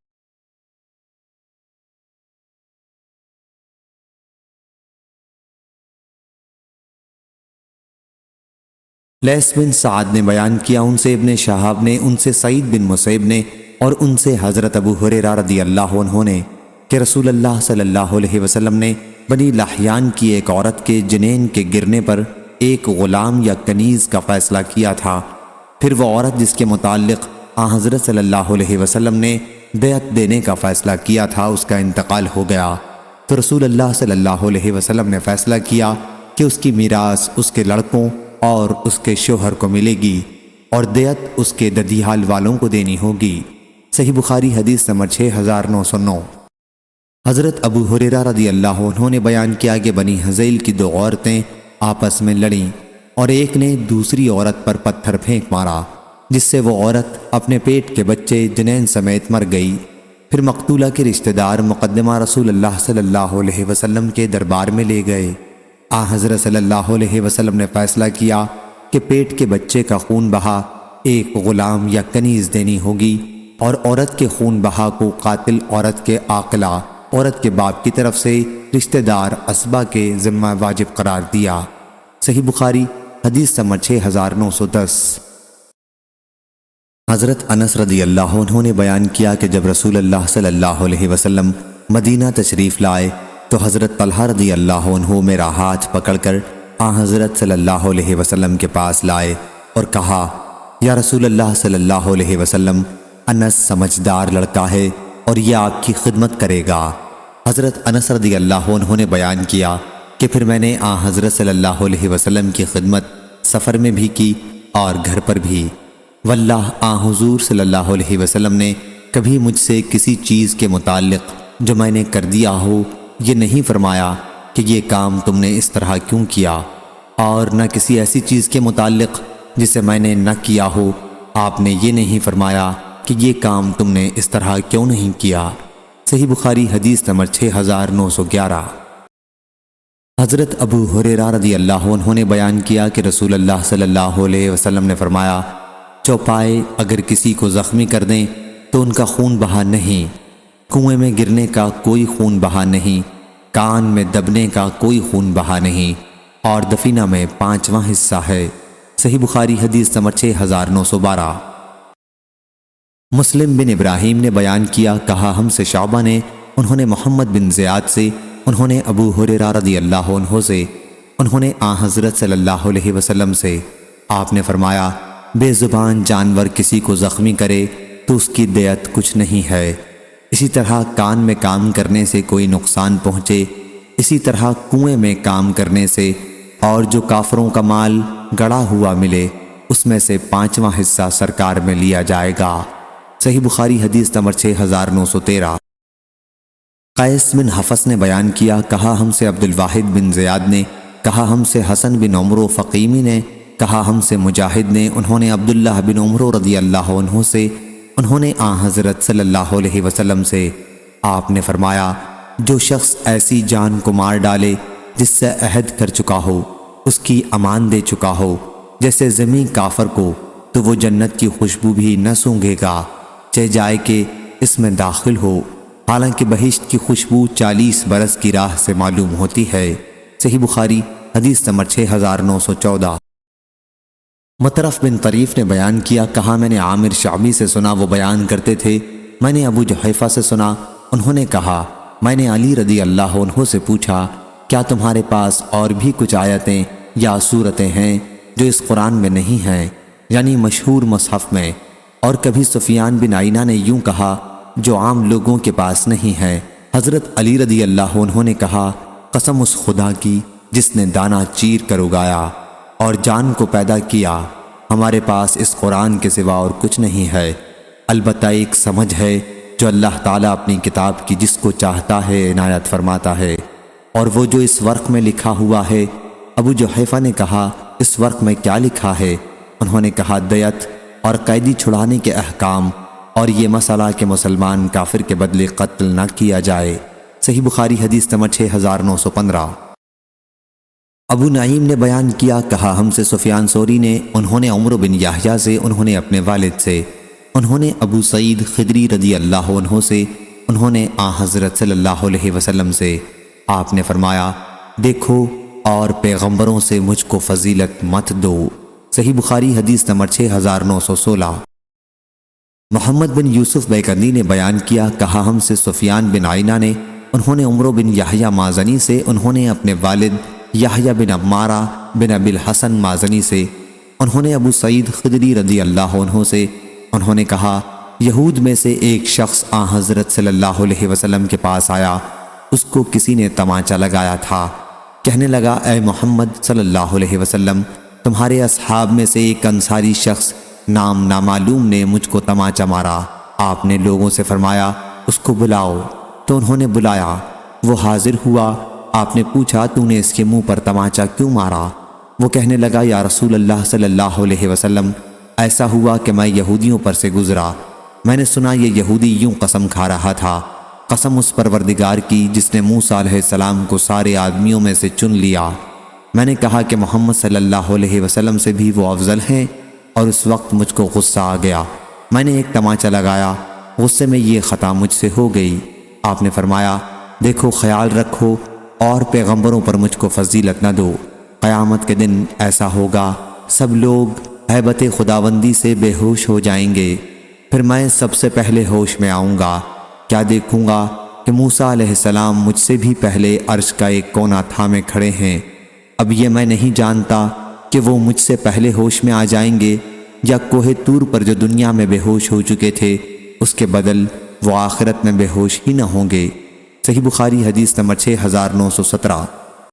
لیث بن سعد نے بیان کیا، ان سے ابن شہاب نے، ان سے سعید بن مسیب نے، اور ان سے حضرت ابو ہریرہ رضی اللہ عنہ نے کہ رسول اللہ صلی اللہ علیہ وسلم نے بنی لحیان کی ایک عورت کے جنین کے گرنے پر ایک غلام یا کنیز کا فیصلہ کیا تھا۔ پھر وہ عورت جس کے متعلق حضرت صلی اللہ علیہ وسلم نے دیت دینے کا فیصلہ کیا تھا، اس کا انتقال ہو گیا، تو رسول اللہ صلی اللہ علیہ وسلم نے فیصلہ کیا کہ اس کی میراث اس کے لڑکوں اور اس کے شوہر کو ملے گی، اور دیت اس کے ددیحال والوں کو دینی ہوگی۔ صحیح بخاری حدیث نمبر 6909۔ حضرت ابو ہریرہ رضی اللہ عنہ نے بیان کیا کہ بنی حذیل کی 2 عورتیں آپس میں لڑیں، اور ایک نے دوسری عورت پر پتھر پھینک مارا، جس سے وہ عورت اپنے پیٹ کے بچے جنین سمیت مر گئی۔ پھر مقتولہ کے رشتہ دار مقدمہ رسول اللہ صلی اللہ علیہ وسلم کے دربار میں لے گئے۔ حضرت صلی اللہ علیہ وسلم نے فیصلہ کیا کہ پیٹ کے بچے کا خون بہا ایک غلام یا کنیز دینی ہوگی، اور عورت کے خون بہا کو قاتل عورت کے عاقلہ عورت کے باپ کی طرف سے رشتہ دار اسبا کے ذمہ واجب قرار دیا۔ صحیح بخاری حدیث نمبر 6910۔ حضرت انس رضی اللہ عنہ نے بیان کیا کہ جب رسول اللہ صلی اللہ علیہ وسلم مدینہ تشریف لائے تو حضرت طلحہ رضی اللہ عنہ میرا ہاتھ پکڑ کر حضرت صلی اللہ علیہ وسلم کے پاس لائے اور کہا، یا رسول اللہ صلی اللہ علیہ وسلم، انس سمجھدار لڑکا ہے اور یہ آپ کی خدمت کرے گا۔ حضرت انس رضی اللہ عنہ نے بیان کیا کہ پھر میں نے حضرت صلی اللہ علیہ وسلم کی خدمت سفر میں بھی کی اور گھر پر بھی۔ واللہ حضور صلی اللہ علیہ وسلم نے کبھی مجھ سے کسی چیز کے متعلق جو میں نے کر دیا ہو یہ نہیں فرمایا کہ یہ کام تم نے اس طرح کیوں کیا، اور نہ کسی ایسی چیز کے متعلق جسے میں نے نہ کیا ہو آپ نے یہ نہیں فرمایا کہ یہ کام تم نے اس طرح کیوں نہیں کیا۔ صحیح بخاری حدیث نمبر 6911۔ حضرت ابو ہریرہ رضی اللہ عنہ نے بیان کیا کہ رسول اللہ صلی اللہ علیہ وسلم نے فرمایا، چوپائے اگر کسی کو زخمی کر دیں تو ان کا خون بہا نہیں، کنویں میں گرنے کا کوئی خون بہا نہیں، کان میں دبنے کا کوئی خون بہا نہیں، اور دفینہ میں 5واں حصہ ہے۔ صحیح بخاری حدیث نمبر 6912۔ مسلم بن ابراہیم نے بیان کیا، کہا ہم سے شعبہ نے، انہوں نے محمد بن زیاد سے، انہوں نے ابو ہریرہ رضی اللہ عنہ سے، انہوں نے حضرت صلی اللہ علیہ وسلم سے، آپ نے فرمایا، بے زبان جانور کسی کو زخمی کرے تو اس کی دیت کچھ نہیں ہے۔ اسی طرح کان میں کام کرنے سے کوئی نقصان پہنچے، اسی طرح کنویں میں کام کرنے سے، اور جو کافروں کا مال گڑا ہوا ملے اس میں سے 5واں حصہ سرکار میں لیا جائے گا۔ صحیح بخاری حدیث نمبر 6913۔ قیس بن حفص نے بیان کیا، کہا ہم سے عبد الواحد بن زیاد نے، کہا ہم سے حسن بن عمرو فقیمی نے، کہا ہم سے مجاہد نے، انہوں نے عبداللہ بن عمرو رضی اللہ عنہ سے، انہوں نے آن حضرت صلی اللہ علیہ وسلم سے، آپ نے فرمایا جو شخص ایسی جان کو مار ڈالے جس سے عہد کر چکا ہو، اس کی امان دے چکا ہو، جیسے زمین کافر کو، تو وہ جنت کی خوشبو بھی نہ سونگھے گا چاہے جائے کہ اس میں داخل ہو، حالانکہ بہشت کی خوشبو 40 برس کی راہ سے معلوم ہوتی ہے۔ صحیح بخاری حدیث نمبر 6914۔ مطرف بن طریف نے بیان کیا، کہا میں نے عامر شعبی سے سنا، وہ بیان کرتے تھے میں نے ابو جحیفہ سے سنا، انہوں نے کہا میں نے علی رضی اللہ عنہ سے پوچھا کیا تمہارے پاس اور بھی کچھ آیتیں یا صورتیں ہیں جو اس قرآن میں نہیں ہیں، یعنی مشہور مصحف میں؟ اور کبھی سفیان بن عینہ نے یوں کہا جو عام لوگوں کے پاس نہیں ہے۔ حضرت علی رضی اللہ عنہ نے کہا قسم اس خدا کی جس نے دانہ چیر کر اگایا اور جان کو پیدا کیا، ہمارے پاس اس قرآن کے سوا اور کچھ نہیں ہے، البتہ ایک سمجھ ہے جو اللہ تعالیٰ اپنی کتاب کی جس کو چاہتا ہے عنایت فرماتا ہے، اور وہ جو اس ورق میں لکھا ہوا ہے۔ ابو جحیفہ نے کہا اس ورق میں کیا لکھا ہے؟ انہوں نے کہا دیت اور قیدی چھڑانے کے احکام، اور یہ مسئلہ کہ مسلمان کافر کے بدلے قتل نہ کیا جائے۔ صحیح بخاری حدیث نمبر 6915۔ ابو نعیم نے بیان کیا، کہا ہم سے سفیان ثوری نے، انہوں نے عمرو بن یحییٰ سے، انہوں نے اپنے والد سے، انہوں نے ابو سعید خدری رضی اللہ عنہ سے، انہوں نے آن حضرت صلی اللہ علیہ وسلم سے، آپ نے فرمایا دیکھو اور پیغمبروں سے مجھ کو فضیلت مت دو۔ صحیح بخاری حدیث نمبر 6916۔ محمد بن یوسف بیکندی نے بیان کیا، کہا ہم سے سفیان بن عینہ نے، انہوں نے عمرو بن یحییٰ مازنی سے، انہوں نے اپنے والد یحییٰ بن عمارہ بن ابی الحسن مازنی سے، انہوں نے ابو سعید خدری رضی اللہ عنہ سے، انہوں نے کہا یہود میں سے ایک شخص آن حضرت صلی اللہ علیہ وسلم کے پاس آیا، اس کو کسی نے تمانچہ لگایا تھا، کہنے لگا اے محمد صلی اللہ علیہ وسلم، تمہارے اصحاب میں سے ایک انصاری شخص نام نامعلوم نے مجھ کو تمانچہ مارا۔ آپ نے لوگوں سے فرمایا اس کو بلاؤ، تو انہوں نے بلایا، وہ حاضر ہوا۔ آپ نے پوچھا تو نے اس کے منہ پر تمانچہ کیوں مارا؟ وہ کہنے لگا یا رسول اللہ صلی اللہ علیہ وسلم، ایسا ہوا کہ میں یہودیوں پر سے گزرا، میں نے سنا یہ یہودی یوں قسم کھا رہا تھا، قسم اس پروردگار کی جس نے موسیٰ علیہ السلام کو سارے آدمیوں میں سے چن لیا۔ میں نے کہا کہ محمد صلی اللہ علیہ وسلم سے بھی وہ افضل ہیں، اور اس وقت مجھ کو غصہ آ گیا، میں نے ایک تمانچہ لگایا، غصے میں یہ خطا مجھ سے ہو گئی۔ آپ نے فرمایا دیکھو خیال رکھو اور پیغمبروں پر مجھ کو فضیلت نہ دو، قیامت کے دن ایسا ہوگا سب لوگ ہیبت خداوندی سے بے ہوش ہو جائیں گے، پھر میں سب سے پہلے ہوش میں آؤں گا، کیا دیکھوں گا کہ موسیٰ علیہ السلام مجھ سے بھی پہلے عرش کا ایک کونا تھامے کھڑے ہیں۔ اب یہ میں نہیں جانتا کہ وہ مجھ سے پہلے ہوش میں آ جائیں گے یا کوہ طور پر جو دنیا میں بے ہوش ہو چکے تھے اس کے بدل وہ آخرت میں بے ہوش ہی نہ ہوں گے۔ صحیح بخاری حدیث نمبر 6917۔